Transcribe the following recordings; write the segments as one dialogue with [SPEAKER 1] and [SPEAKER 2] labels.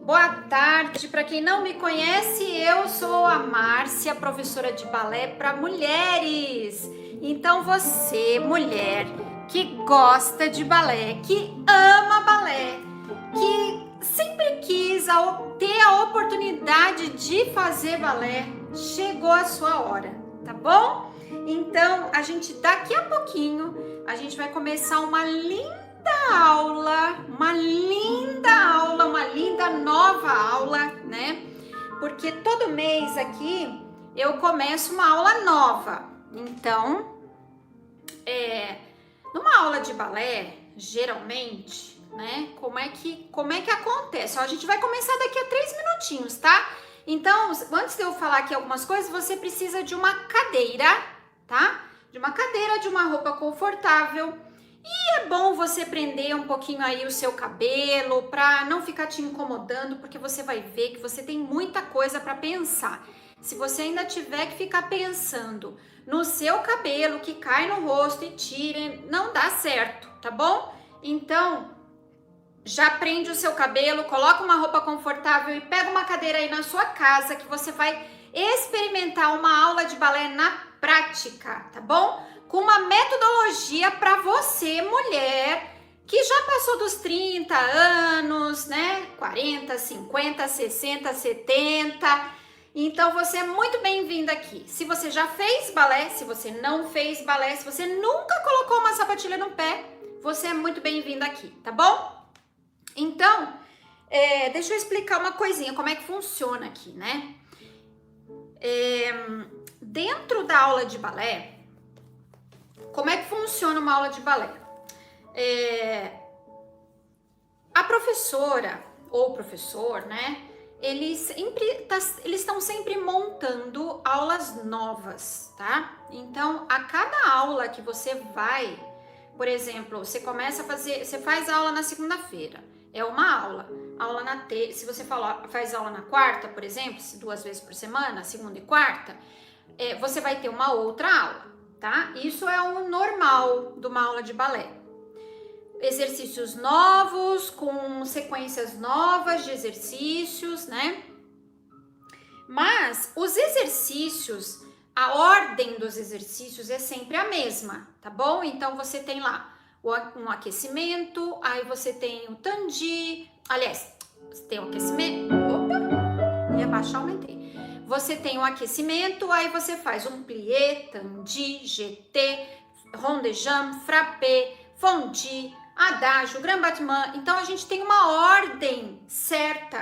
[SPEAKER 1] Boa tarde, para quem não me conhece, eu sou a Márcia, professora de balé para mulheres. Então você, mulher, que gosta de balé, que ama balé, que sempre quis ter a oportunidade de fazer balé, chegou a sua hora, tá bom? Então, daqui a pouquinho, a gente vai começar uma linda aula, uma linda nova aula, né? Porque todo mês aqui eu começo uma aula nova. Então, numa aula de balé, geralmente, né? Como é que acontece? Ó, a gente vai começar daqui a 3 minutinhos, tá? Então, antes de eu falar aqui algumas coisas, você precisa de uma cadeira, tá? De uma cadeira, de uma roupa confortável. E é bom você prender um pouquinho aí o seu cabelo para não ficar te incomodando, porque você vai ver que você tem muita coisa para pensar. Se você ainda tiver que ficar pensando no seu cabelo que cai no rosto e tira, não dá certo, tá bom? Então, já prende o seu cabelo, coloca uma roupa confortável e pega uma cadeira aí na sua casa que você vai experimentar uma aula de balé na prática, tá bom? Com uma metodologia para você, mulher, que já passou dos 30 anos, né? 40, 50, 60, 70. Então, você é muito bem-vinda aqui. Se você já fez balé, se você não fez balé, se você nunca colocou uma sapatilha no pé, você é muito bem-vinda aqui, tá bom? Então, deixa eu explicar uma coisinha, como é que funciona aqui, né? Dentro da aula de balé, como é que funciona uma aula de balé? A professora ou professor, né? Eles estão sempre montando aulas novas, tá? Então, a cada aula que você vai, por exemplo, você faz aula na segunda-feira, é uma aula. Aula na terça, se você faz aula na quarta, por exemplo, 2 vezes por semana, segunda e quarta, você vai ter uma outra aula. Tá? Isso é o normal de uma aula de balé. Exercícios novos, com sequências novas de exercícios, né? Mas os exercícios, a ordem dos exercícios é sempre a mesma, tá bom? Então você tem lá um aquecimento, aí você tem o tandi, aliás, você tem o aquecimento, opa, ia baixar, aumentei. Você tem um aquecimento, aí você faz um plié, tandi, GT, rond de jambe, frappé, fondue, adágio, grand battement. Então a gente tem uma ordem certa,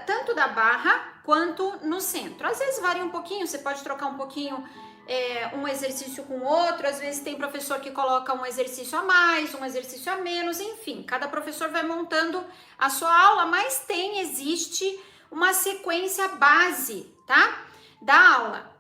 [SPEAKER 1] tanto da barra quanto no centro. Às vezes varia um pouquinho, você pode trocar um pouquinho um exercício com outro. Às vezes tem professor que coloca um exercício a mais, um exercício a menos, enfim. Cada professor vai montando a sua aula, mas existe uma sequência base, tá? Da aula.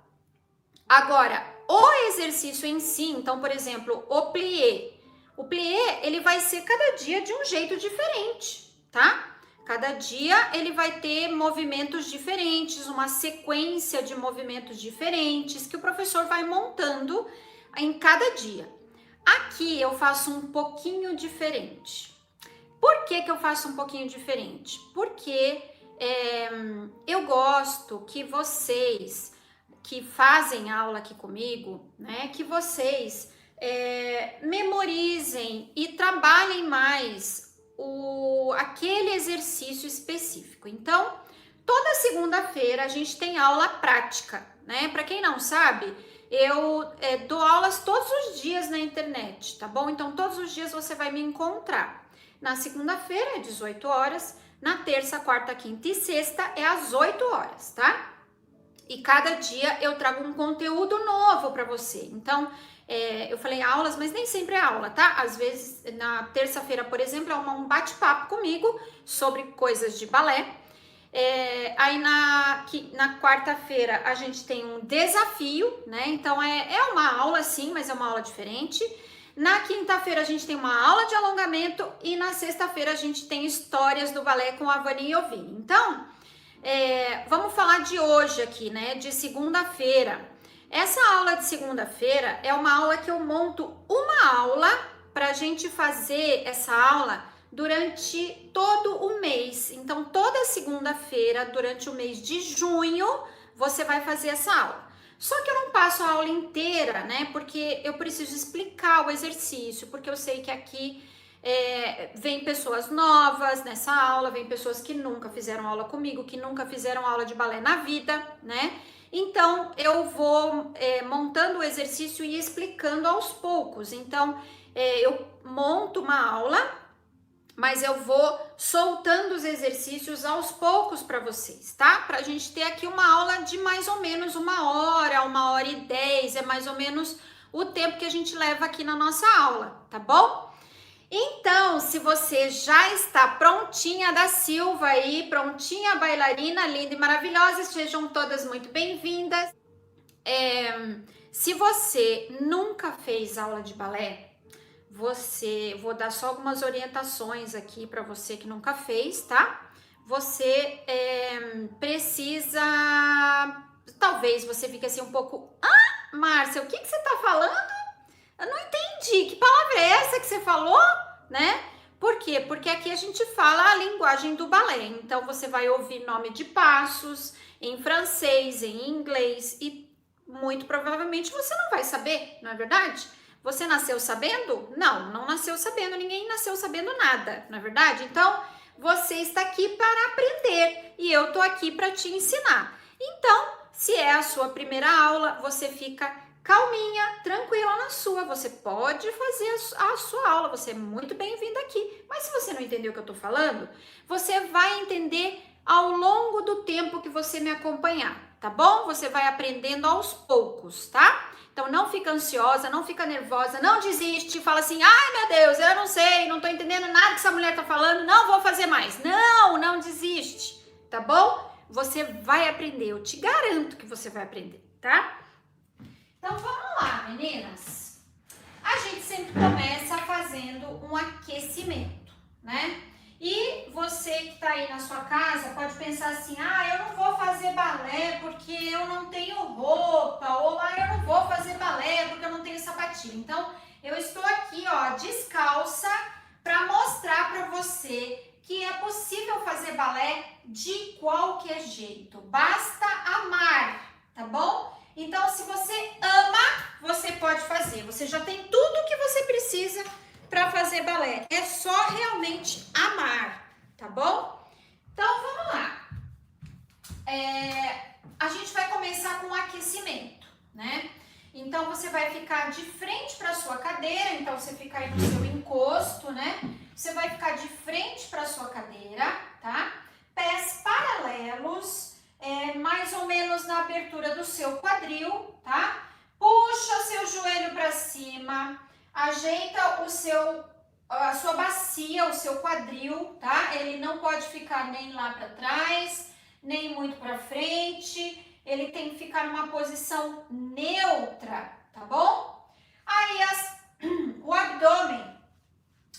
[SPEAKER 1] Agora, o exercício em si, então, por exemplo, o plié, ele vai ser cada dia de um jeito diferente, tá? Cada dia ele vai ter movimentos diferentes, uma sequência de movimentos diferentes que o professor vai montando em cada dia. Aqui eu faço um pouquinho diferente. Por que eu faço um pouquinho diferente? Porque eu gosto que vocês que fazem aula aqui comigo, né, que vocês memorizem e trabalhem mais aquele exercício específico. Então, toda segunda-feira a gente tem aula prática, né? Para quem não sabe, eu dou aulas todos os dias na internet, tá bom? Então, todos os dias você vai me encontrar. Na segunda-feira, às 18 horas, na terça, quarta, quinta e sexta é às 8 horas, tá? E cada dia eu trago um conteúdo novo para você. Então, eu falei aulas, mas nem sempre é aula, tá? Às vezes, na terça-feira, por exemplo, é um bate-papo comigo sobre coisas de balé. Aí na quarta-feira a gente tem um desafio, né? Então, é uma aula sim, mas é uma aula diferente. Na quinta-feira a gente tem uma aula de alongamento e na sexta-feira a gente tem histórias do balé com a Vani Iovine. Então, vamos falar de hoje aqui, né? De segunda-feira. Essa aula de segunda-feira é uma aula que eu monto uma aula para a gente fazer essa aula durante todo o mês. Então, toda segunda-feira, durante o mês de junho, você vai fazer essa aula. Só que eu não passo a aula inteira, né? Porque eu preciso explicar o exercício, porque eu sei que aqui vem pessoas novas nessa aula, vem pessoas que nunca fizeram aula comigo, que nunca fizeram aula de balé na vida, né? Então, eu vou montando o exercício e explicando aos poucos. Então, eu monto uma aula, mas eu vou soltando os exercícios aos poucos para vocês, tá? Pra gente ter aqui uma aula de mais ou menos 1 hora e 10, é mais ou menos o tempo que a gente leva aqui na nossa aula, tá bom? Então, se você já está prontinha da Silva aí, prontinha bailarina, linda e maravilhosa, sejam todas muito bem-vindas. Se você nunca fez aula de balé, vou dar só algumas orientações aqui para você que nunca fez, tá? Você precisa, talvez você fique assim um pouco, Márcia, o que você tá falando? Eu não entendi, que palavra é essa que você falou, né? Por quê? Porque aqui a gente fala a linguagem do balé, então você vai ouvir nome de passos em francês, em inglês e muito provavelmente você não vai saber, não é verdade? Você nasceu sabendo? Não, não nasceu sabendo, ninguém nasceu sabendo nada, não é verdade? Então, você está aqui para aprender e eu tô aqui para te ensinar. Então, se é a sua primeira aula, você fica calminha, tranquila na sua, você pode fazer a sua aula, você é muito bem-vinda aqui. Mas se você não entendeu o que eu tô falando, você vai entender ao longo do tempo que você me acompanhar, tá bom? Você vai aprendendo aos poucos, tá? Então, não fica ansiosa, não fica nervosa, não desiste, fala assim, ai meu Deus, eu não sei, não tô entendendo nada que essa mulher tá falando, não vou fazer mais. Não, não desiste, tá bom? Você vai aprender, eu te garanto que você vai aprender, tá? Então, vamos lá, meninas. A gente sempre começa fazendo um aquecimento, né? E você que tá aí na sua casa pode pensar assim, eu não vou fazer balé porque eu não tenho roupa, ou eu não vou fazer balé porque eu não tenho sapatilha. Então, eu estou aqui, ó, descalça para mostrar para você que é possível fazer balé de qualquer jeito. Basta amar, tá bom? Então, se você ama, você pode fazer. Você já tem tudo o que você precisa para fazer balé. É só realmente amar, tá bom? Então, vamos lá. A gente vai começar com o aquecimento, né? Então, você vai ficar de frente para a sua cadeira. Então, você fica aí no seu encosto, né? Você vai ficar de frente para a sua cadeira, tá? Pés paralelos, mais ou menos na abertura do seu quadril, tá? Puxa seu joelho para cima, ajeita a sua bacia, o seu quadril, tá? Ele não pode ficar nem lá para trás, nem muito para frente. Ele tem que ficar numa posição neutra, tá bom? Aí o abdômen,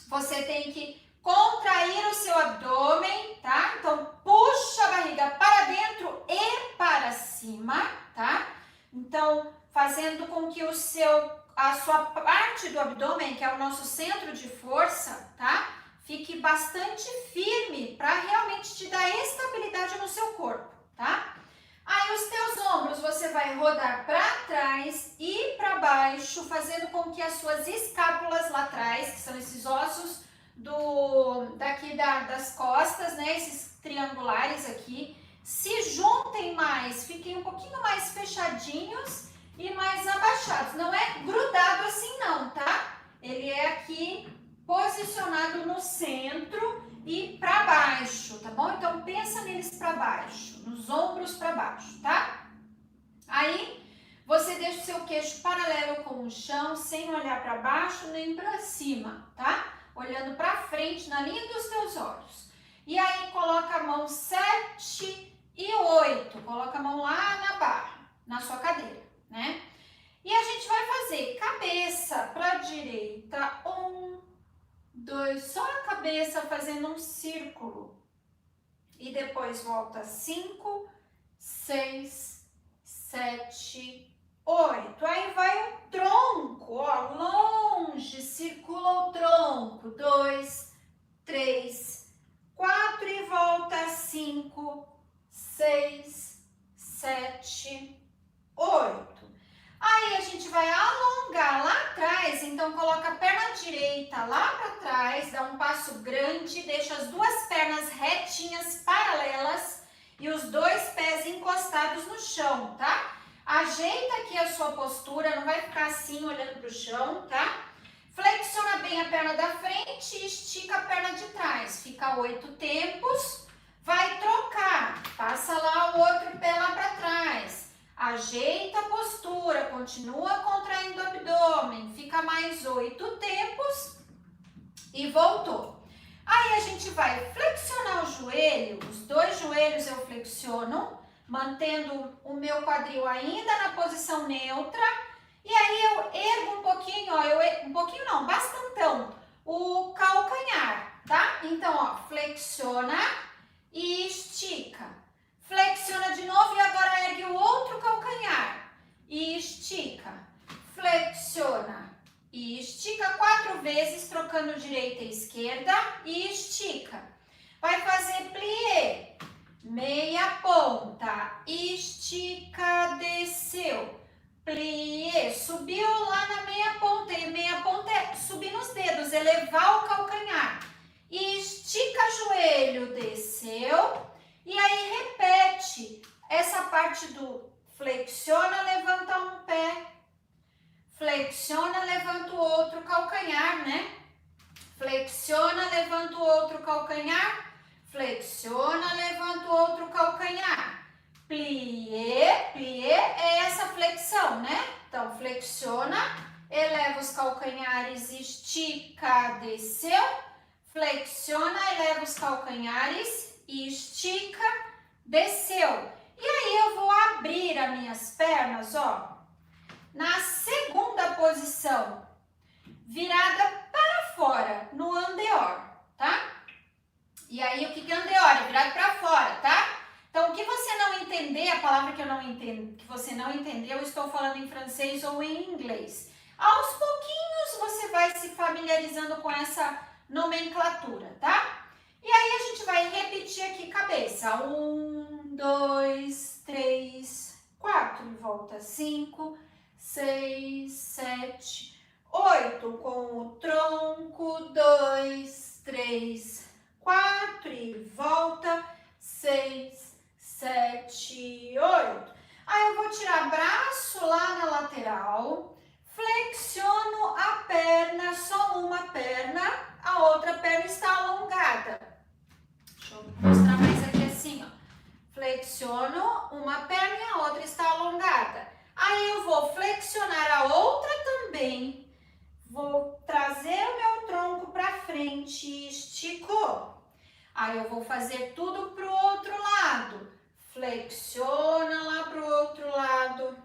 [SPEAKER 1] você tem que contrair o seu abdômen, tá? Então, puxa a barriga para dentro e para cima, tá? Então, fazendo com que a sua parte do abdômen, que é o nosso centro de força, tá? Fique bastante firme para realmente te dar estabilidade no seu corpo, tá? Aí os teus ombros você vai rodar para trás e para baixo, fazendo com que as suas escápulas lá atrás, que são esses ossos daqui das costas, né? Esses triangulares aqui, se juntem mais, fiquem um pouquinho mais fechadinhos e mais abaixados. Não é grudado assim não, tá? Ele é aqui posicionado no centro e para baixo, tá bom? Então pensa neles para baixo, nos ombros para baixo, tá? Aí você deixa o seu queixo paralelo com o chão, sem olhar para baixo nem para cima, tá? Olhando para frente, na linha dos teus olhos. E aí coloca a mão 7 e 8, coloca a mão lá na barra, na sua cadeira, né? E a gente vai fazer cabeça para a direita, 1, 2, só a cabeça fazendo um círculo. E depois volta 5, 6, 7, 8. Aí vai o tronco, ó, longe, circula o tronco. 2, 3, 4 e volta, 5, 6, 7, 8. Aí a gente vai alongar lá atrás, então coloca a perna direita lá para trás, dá um passo grande, deixa as duas pernas retinhas, paralelas e os dois pés encostados no chão, tá? Ajeita aqui a sua postura, não vai ficar assim olhando para o chão, tá? Flexiona bem a perna da frente e estica a perna de trás. Fica 8 tempos, vai trocar, passa lá o outro pé lá para trás. Ajeita a postura, continua contraindo o abdômen, fica mais 8 tempos e voltou. Aí a gente vai flexionar o joelho, os dois joelhos eu flexiono, mantendo o meu quadril ainda na posição neutra. E aí eu ergo um pouquinho, ó, um pouquinho não, bastantão, o calcanhar, tá? Então, ó, flexiona e estica. Flexiona de novo e agora ergue o outro calcanhar e estica. Flexiona e estica 4 vezes, trocando direita e esquerda e estica. Vai fazer plié, meia ponta, estica, desceu. Plié, subiu lá na meia ponta, e meia ponta é subir nos dedos, elevar o calcanhar. Estica joelho, desceu. E aí repete essa parte do flexiona, levanta um pé, flexiona, levanta o outro calcanhar, né? Flexiona, levanta o outro calcanhar, flexiona, levanta o outro calcanhar. Plié, plié é essa flexão, né? Então, flexiona, eleva os calcanhares, estica, desceu. Flexiona, eleva os calcanhares, estica, desceu. E aí eu vou abrir as minhas pernas, ó, na segunda posição, virada para fora, no andeor, tá? E aí o que é andeor? É virado para fora, tá? Então, o que você não entender, a palavra que eu não entendo, que você não entendeu, eu estou falando em francês ou em inglês. Aos pouquinhos você vai se familiarizando com essa nomenclatura, tá? E aí a gente vai repetir aqui cabeça. 1, 2, 3, 4 e volta 5, 6, 7, 8 com o tronco, 2, 3, 4 e volta 6, 7, 8. Aí eu vou tirar braço lá na lateral, flexiono a perna, só uma perna, a outra perna está alongada. Deixa eu mostrar mais aqui assim, ó. Flexiono uma perna e a outra está alongada. Aí eu vou flexionar a outra também. Vou trazer o meu tronco para frente, esticou. Aí eu vou fazer tudo pro outro lado. Flexiona lá pro outro lado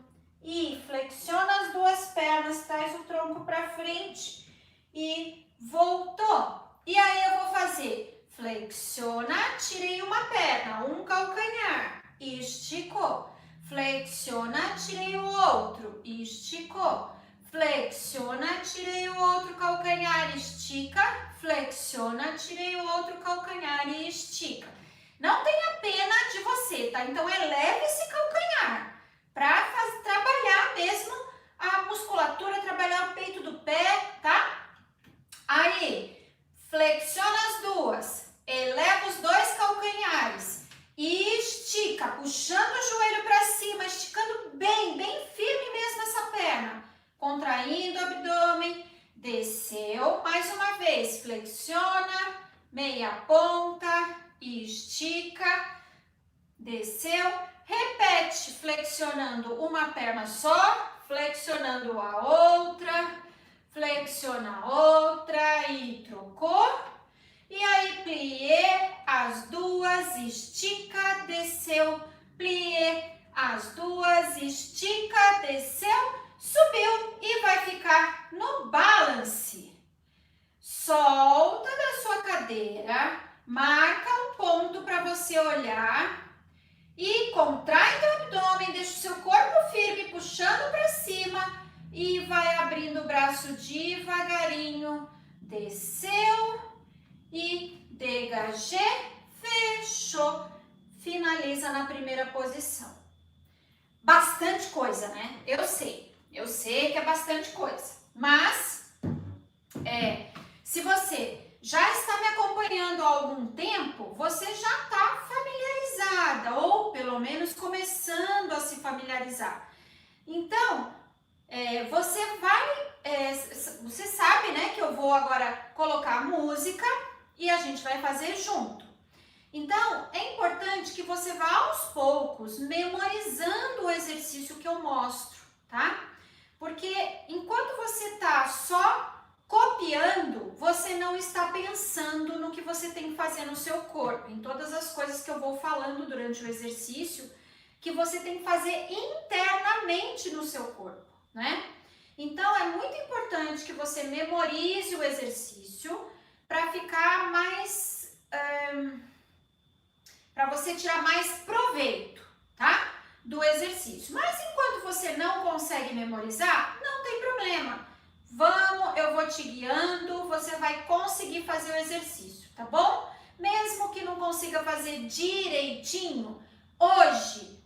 [SPEAKER 1] e flexiona as duas pernas, traz o tronco para frente e voltou. E aí eu vou fazer flexiona, tirei uma perna, um calcanhar, esticou. Flexiona, tirei o outro, esticou. Flexiona, tirei o outro calcanhar, estica. Flexiona, tirei o outro calcanhar e estica. Não tenha pena de você, tá? Então, eleve esse calcanhar para trabalhar mesmo a musculatura, trabalhar o peito do pé, tá? Aí, flexiona as duas, eleva os dois calcanhares e estica, puxando o joelho para cima, esticando bem, bem firme mesmo essa perna. Contraindo o abdômen, desceu, mais uma vez, flexiona, meia ponta, estica, desceu, repete flexionando uma perna só, flexionando a outra, flexiona a outra e trocou. E aí, plié, as duas, estica, desceu, plié, as duas, estica, desceu, subiu e vai ficar no balance. Solta da sua cadeira, marca um ponto para você olhar e contrai o abdômen, deixa o seu corpo firme, puxando para cima e vai abrindo o braço devagarinho. Desceu e dégagé, fechou, finaliza na primeira posição. Bastante coisa, né? Eu sei que é bastante coisa, mas se você já está me acompanhando há algum tempo, você já está familiarizada, ou pelo menos começando a se familiarizar. Então, você sabe, né, que eu vou agora colocar a música e a gente vai fazer junto. Então, é importante que você vá aos poucos memorizando o exercício que eu mostro, tá? Porque enquanto você está só copiando, você não está pensando no que você tem que fazer no seu corpo, em todas as coisas que eu vou falando durante o exercício, que você tem que fazer internamente no seu corpo, né? Então, é muito importante que você memorize o exercício para ficar mais... para você tirar mais proveito, tá? Do exercício. Mas enquanto você não consegue memorizar, não tem problema. Eu vou te guiando, você vai conseguir fazer o exercício, tá bom? Mesmo que não consiga fazer direitinho, hoje,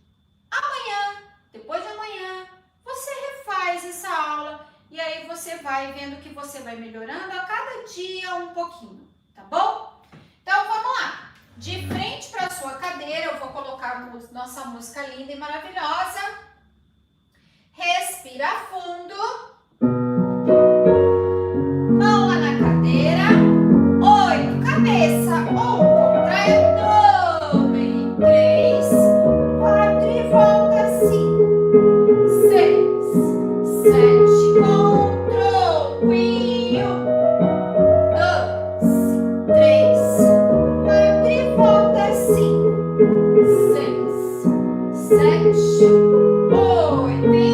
[SPEAKER 1] amanhã, depois de amanhã, você refaz essa aula e aí você vai vendo que você vai melhorando a cada dia um pouquinho, tá bom? Então vamos lá. De frente para a sua cadeira, eu vou colocar nossa música linda e maravilhosa. Respira fundo. Mão lá na cadeira. 8, cabeça. 1, contrai abdômen. 3, 4 e volta. 5, 6, 7, com tranquilo. 2, 3, 4 e volta. 5, 6, 7, 8 e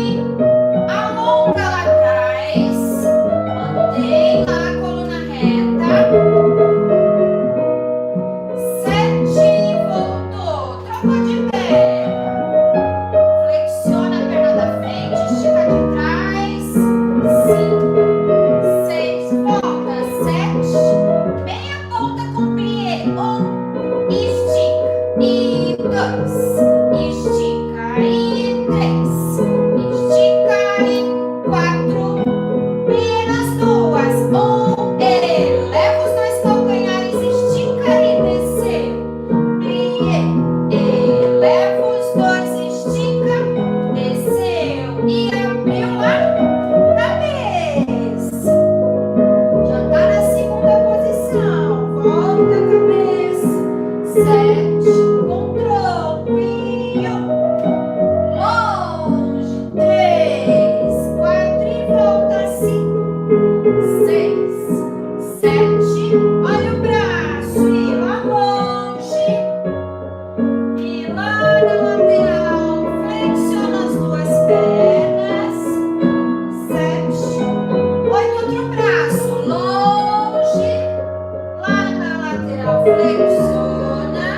[SPEAKER 1] alonga lá atrás. Mantém lá a coluna reta. 7 e voltou. Trocou de perna. Flexiona a perna da frente, estica de trás. 5, 6, volta. 7, meia ponta com plié. 1, estica. E 2, estica. E 3, estica. E 4, plie nas duas. 1, eleva os dois calcanhares, estica e desceu. Plie, eleva os dois, estica, desceu e abriu lá, cabeça. Já tá na segunda posição, volta a cabeça. 7, com tranquilo, longe. 3, 4 e volta. 5, 6, 7, olha o braço e lá longe. E lá na lateral, flexiona as duas pernas. 7, 8, outro braço, longe. Lá na lateral, flexiona.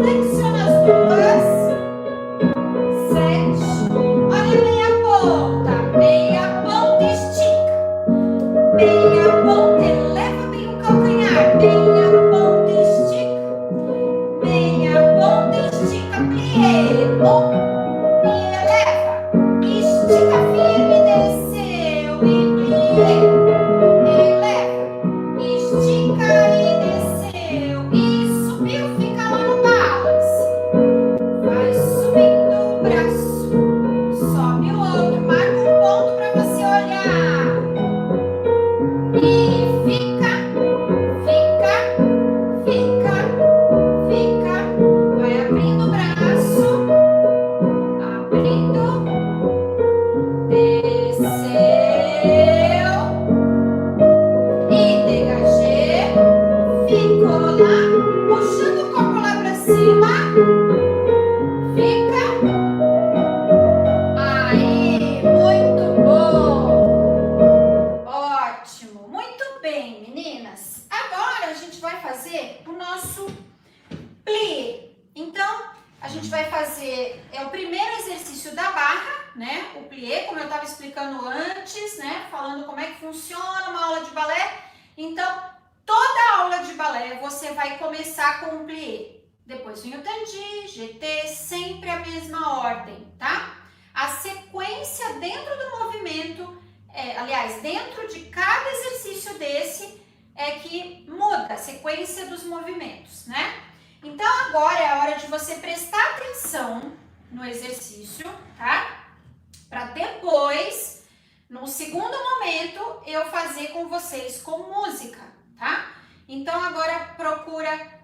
[SPEAKER 1] Flexiona as duas. 7, olha meia ponta, estica. Meia ponta, eleva bem o calcanhar. Meia ponta, estica. Meia ponta, estica, plié. 1, e eleva. Estica firme, desceu e plié. Eleva, estica e desceu. E subiu, fica lá no balance. Vai subindo o braço. Sobe o outro, marca um ponto para você olhar. E fica. Vai abrindo o braço. Abrindo. Desceu. E dégagé. Ficou lá. Puxando o corpo lá para cima. Fica. Aí, muito bom. Ótimo. Muito bem, meninas. Agora a gente vai fazer o nosso plié. Então, a gente vai fazer, o primeiro exercício da barra, né? O plié, como eu estava explicando antes, né? Falando como é que funciona uma aula de balé. Então, toda aula de balé você vai começar com um plié. Depois vem o tandi, GT, sempre a mesma ordem, tá? A sequência dentro do movimento, aliás, dentro de cada exercício desse, é que muda a sequência dos movimentos, né? Então, agora é a hora de você prestar atenção no exercício, tá? Para depois, no segundo momento, eu fazer com vocês com música, tá? Então, agora procura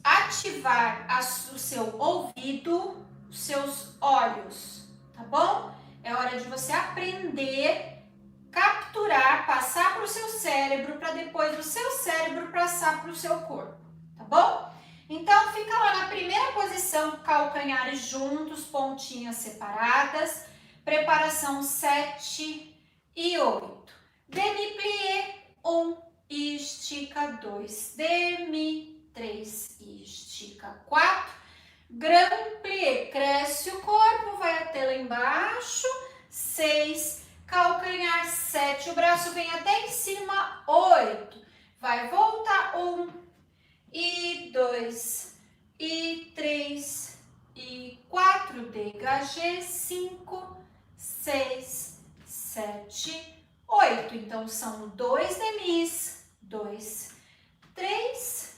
[SPEAKER 1] ativar o seu ouvido, os seus olhos, tá bom? É hora de você aprender, capturar, passar para o seu cérebro, para depois do seu cérebro passar para o seu corpo, tá bom? Então, fica lá na primeira posição, calcanhares juntos, pontinhas separadas, preparação 7 e 8. Demi-plié, 1 e estica 2. Demi, 3 e estica 4. Grand-plié, cresce o corpo, vai até lá embaixo, 6. Calcanhar 7, o braço vem até em cima, 8. Vai voltar, 1 e 2 e 3 e 4. Dégagé, 5, 6, 7, 8. Então, são 2 demis, 2, 3,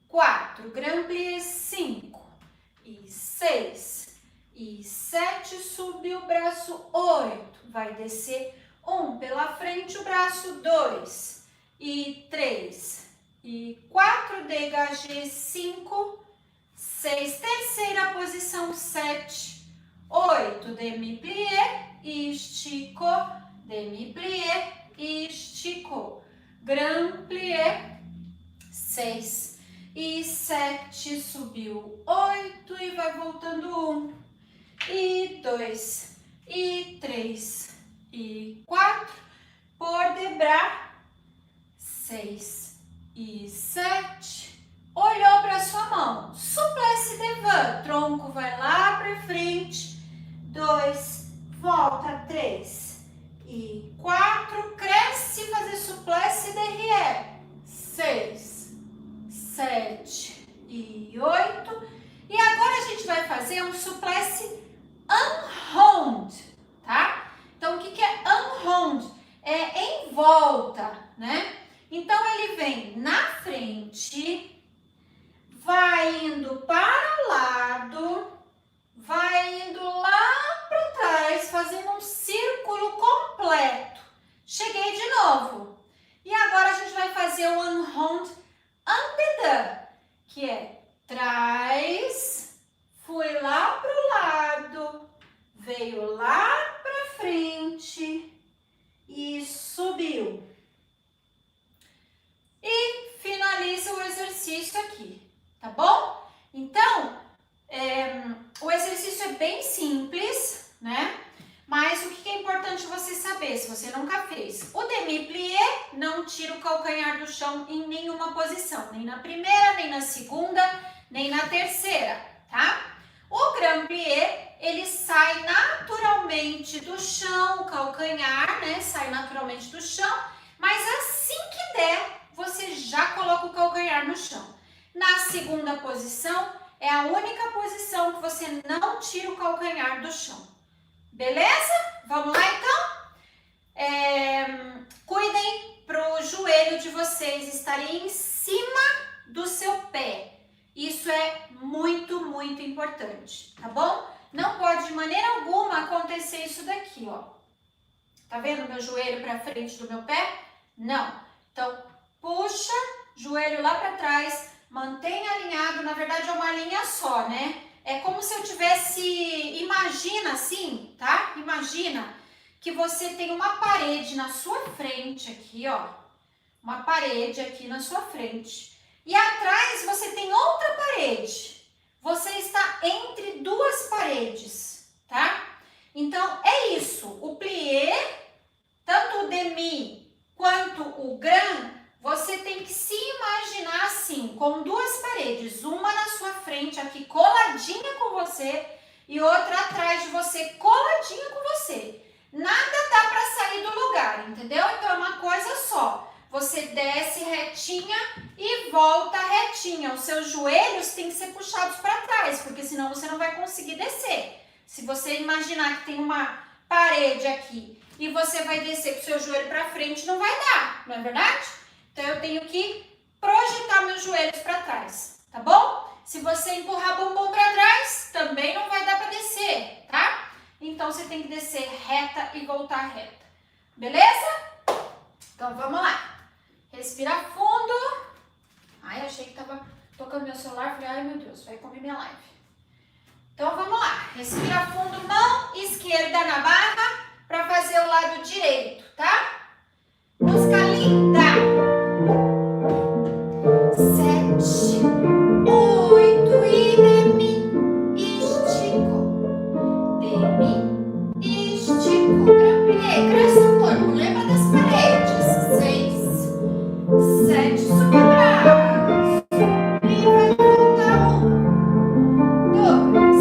[SPEAKER 1] 4. Grand-plié, 5 e 6 e 7. Subiu o braço, 8. Vai descer 1 pela frente, o braço 2 e 3 e 4. Dégagé, 5, 6. Terceira posição, 7, 8. Demi-plié, esticou. Demi-plié, esticou. Grand-plié, 6 e 7. Subiu 8 e vai voltando 1 e 2 e 3 e 4, por debras, 6 e 7, olhou para sua mão, souplesse devant, tronco vai lá para frente, 2, volta, 3 e 4, cresce, fazer souplesse derrière, 6, 7 e 8, e agora a gente vai fazer um souplesse en-rond, tá? Então, o que é en-rond? É em volta, né? Então, ele vem na frente, vai indo para o lado, vai indo lá para trás, fazendo um círculo completo. Cheguei de novo. E agora a gente vai fazer o en-rond en dedans, que é trás, fui lá para o lado, veio lá para frente e subiu. E finaliza o exercício aqui, tá bom? Então, o exercício é bem simples, né? Mas o que é importante você saber, se você nunca fez? O demi-plié não tira o calcanhar do chão em nenhuma posição, nem na primeira, nem na segunda, nem na terceira, tá? O grand-plié, ele sai naturalmente do chão, o calcanhar, né? Sai naturalmente do chão, mas assim que der, você já coloca o calcanhar no chão. Na segunda posição, é a única posição que você não tira o calcanhar do chão. Beleza? Vamos lá, então? Cuidem para o joelho de vocês estarem em cima do seu pé. Isso é muito, muito importante, tá bom? Não pode de maneira alguma acontecer isso daqui, ó. Tá vendo meu joelho para frente do meu pé? Não. Então, puxa, joelho lá para trás, mantenha alinhado, na verdade é uma linha só, né? É como se eu tivesse, imagina assim, tá? Imagina que você tem uma parede na sua frente aqui, ó. Uma parede aqui na sua frente. E atrás você tem outra parede. Você está entre duas paredes, tá? Então, é isso. O plié, tanto o demi quanto o grand, você tem que se imaginar assim, com duas paredes, uma na sua frente aqui coladinha com você e outra atrás de você coladinha com você. Nada dá para sair do lugar, entendeu? Então é uma coisa só. você desce retinha e volta retinha. Os seus joelhos têm que ser puxados para trás, porque senão você não vai conseguir descer. Se você imaginar que tem uma parede aqui e você vai descer com o seu joelho para frente, não vai dar, não é verdade? Então eu tenho que projetar meus joelhos para trás, tá bom? Se você empurrar bumbum para trás, também não vai dar para descer, tá? Então você tem que descer reta e voltar reta, beleza? Então vamos lá. Respira fundo. Ai, achei que tava tocando meu celular. Falei, ai meu Deus, vai comer minha live. Então vamos lá. Respira fundo, mão esquerda na barra para fazer o lado direito, tá? Música linda. 7, 8 e de mi, estico. De mi, estico. Gramplié, cresce o corpo, lembra das paredes. 6, 7, suba o braço. E vai voltar 1, 2,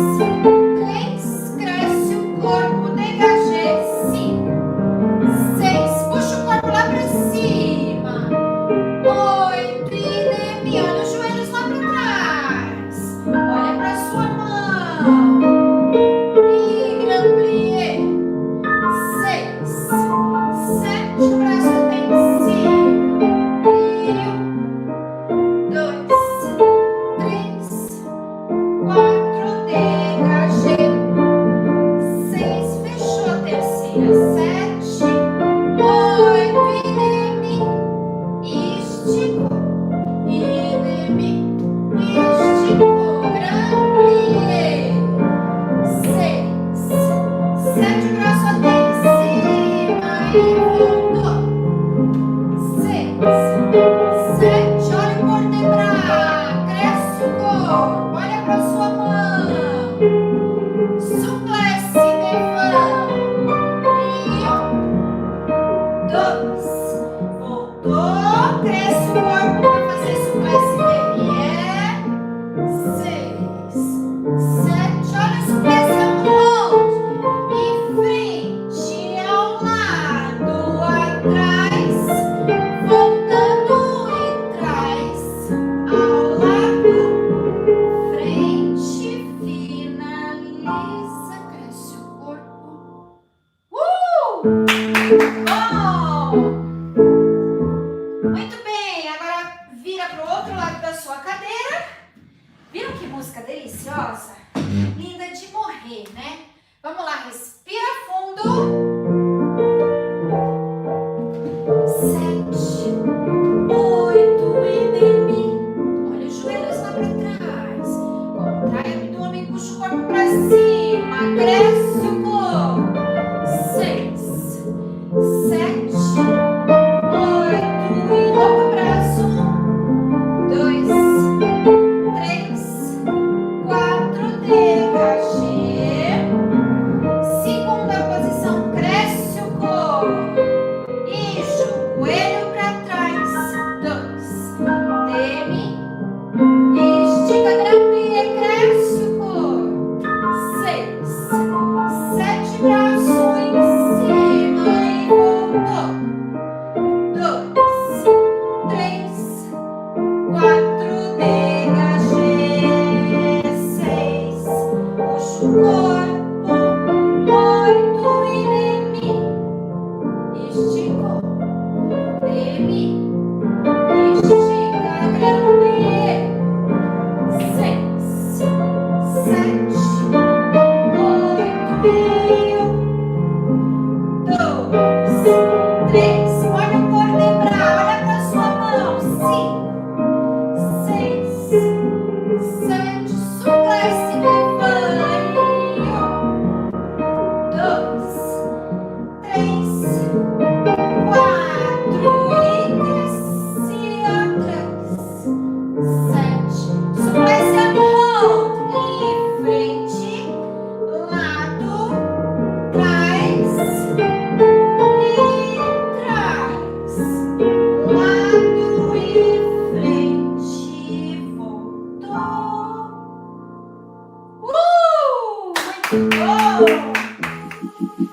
[SPEAKER 1] 3, cresce o corpo, degagê. 5, 6, puxa o corpo lá pra cima. 8 e de mi, olha os joelhos lá pra trás. Olha pra sua mão. E gramplié. 6, 7, o braço tem 5. E 1, 2, 3, 4, degagê. 6, fechou a terceira. 7, 8 e de mi, estico. E de mi, estico. Gramplié. 6, 7, o braço até em cima e voltou. 6, 7, olha o vertebral, cresce o corpo, olha para sua mão, suplece, levanta. E 1, 2, voltou, cresce o corpo para fazer suplesse, derrière. 6, 7, olha o suplesse hold. E frente ao lado, atrás, voltando e trás, ao lado, frente, finaliza, cresce o corpo. Bom! Muito bem, agora vira para o outro lado da sua cadeira. Viram que música deliciosa? Linda de morrer, né? Vamos lá, respira fundo. 7, 8 e de mi. Olha os joelhos lá para trás. Contrai o abdômen, puxa o corpo para cima. Cresce o corpo. 6, 7, 8 e louca braço. 1, 2, 3, 4, degagê. Segunda posição, cresce o corpo. E joelho para trás. 2, demi. Estica, gramplié, cresce o corpo. 6, 7, braço em cima e voltou. 2, 3, 4, degagê. 6, puxa o corpo. 8 e de mi, esticou. De mi, estica, gramplié. 6, 7, 8 e 1, 2, 3, olha o vertebral, olha para sua mão. 5, 6, 7, suplesse, levanta. 1, 2, 3, 4 e cresce atrás. 7, suplesse, hold. E frente, lado, trás. E trás, lado e frente, voltou. Muito bom!